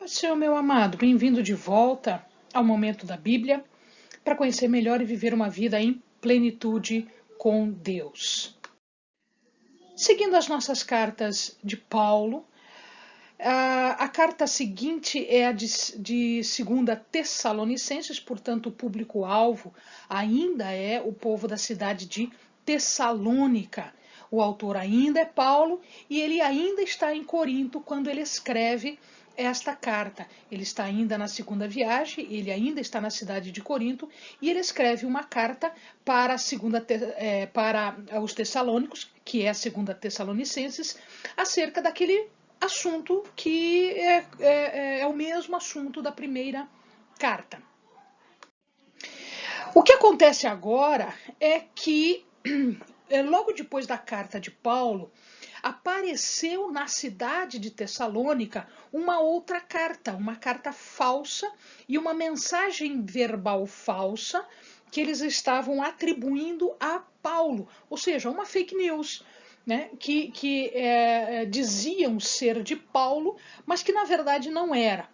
Senhor, meu amado, bem-vindo de volta ao Momento da Bíblia para conhecer melhor e viver uma vida em plenitude com Deus. Seguindo as nossas cartas de Paulo, a carta seguinte é a de 2 Tessalonicenses, portanto, o público-alvo ainda é o povo da cidade de Tessalônica. O autor ainda é Paulo e ele ainda está em Corinto quando ele escreve esta carta. Ele está ainda na segunda viagem, ele ainda está na cidade de Corinto e ele escreve uma carta para, para os Tessalônicos, que é a 2 Tessalonicenses, acerca daquele assunto que é o mesmo assunto da primeira carta. O que acontece agora é que, logo depois da carta de Paulo, apareceu na cidade de Tessalônica uma outra carta, uma carta falsa e uma mensagem verbal falsa que eles estavam atribuindo a Paulo, ou seja, uma fake news, né, que diziam ser de Paulo, mas que na verdade não era.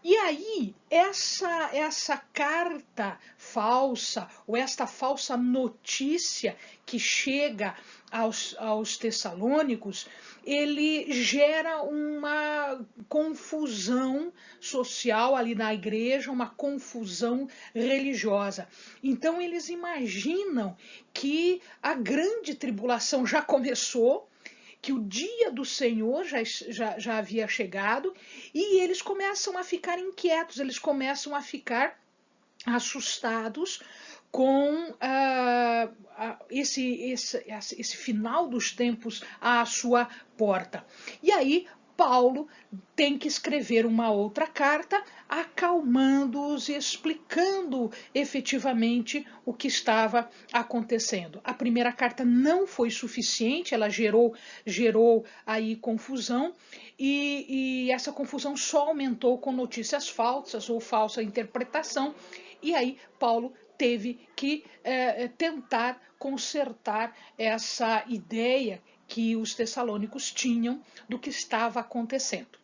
E aí, essa carta falsa, ou esta falsa notícia que chega aos tessalônicos, ele gera uma confusão social ali na igreja, uma confusão religiosa. Então, eles imaginam que a grande tribulação já começou, que o dia do Senhor já havia chegado, e eles começam a ficar inquietos, eles começam a assustados com esse final dos tempos à sua porta. E aí Paulo tem que escrever uma outra carta acalmando-os e explicando efetivamente o que estava acontecendo. A primeira carta não foi suficiente, ela gerou aí confusão e essa confusão só aumentou com notícias falsas ou falsa interpretação. E aí Paulo teve que tentar consertar essa ideia que os tessalônicos tinham do que estava acontecendo.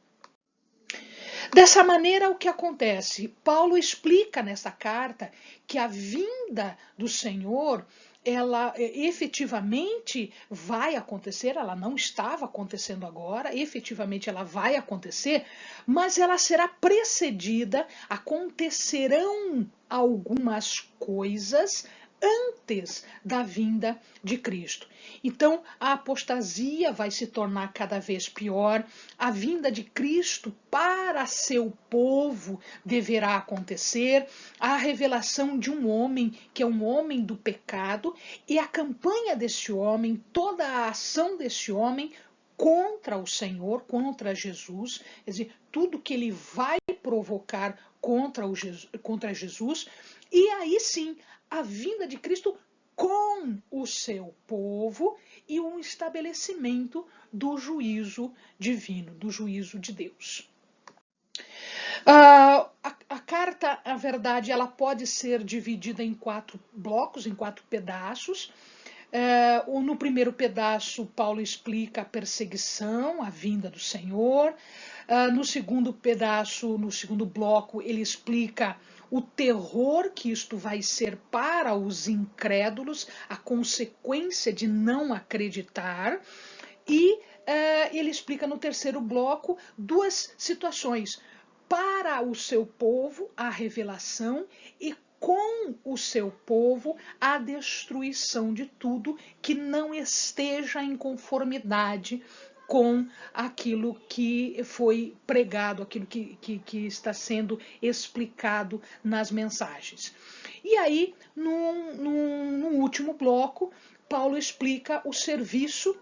Dessa maneira, o que acontece? Paulo explica nessa carta que a vinda do Senhor, ela efetivamente vai acontecer, ela não estava acontecendo agora, efetivamente ela vai acontecer, mas ela será precedida, acontecerão algumas coisas antes da vinda de Cristo. Então, a apostasia vai se tornar cada vez pior, a vinda de Cristo para seu povo deverá acontecer, a revelação de um homem que é um homem do pecado e a campanha desse homem, toda a ação desse homem contra o Senhor, contra Jesus, quer dizer, tudo que ele vai provocar contra Jesus, e aí sim, a vinda de Cristo com o seu povo e um estabelecimento do juízo divino, do juízo de Deus. A carta, na verdade, ela pode ser dividida em 4 blocos, em 4 pedaços. No primeiro pedaço, Paulo explica a perseguição, a vinda do Senhor. No segundo pedaço, no segundo bloco, ele explica o terror que isto vai ser para os incrédulos, a consequência de não acreditar. E ele explica no terceiro bloco 2 situações. Para o seu povo, a revelação, e com o seu povo, a destruição de tudo que não esteja em conformidade com aquilo que foi pregado, aquilo que está sendo explicado nas mensagens. E aí, no último bloco, Paulo explica o serviço,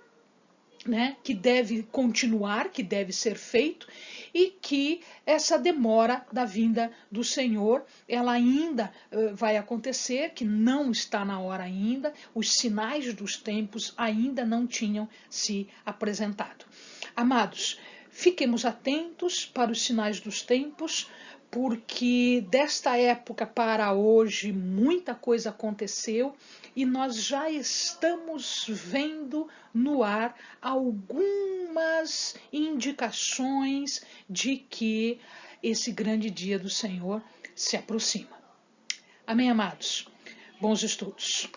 né, que deve continuar, que deve ser feito, e que essa demora da vinda do Senhor, ela ainda vai acontecer, que não está na hora ainda, os sinais dos tempos ainda não tinham se apresentado. Amados, fiquemos atentos para os sinais dos tempos, porque desta época para hoje muita coisa aconteceu e nós já estamos vendo no ar algumas indicações de que esse grande dia do Senhor se aproxima. Amém, amados? Bons estudos.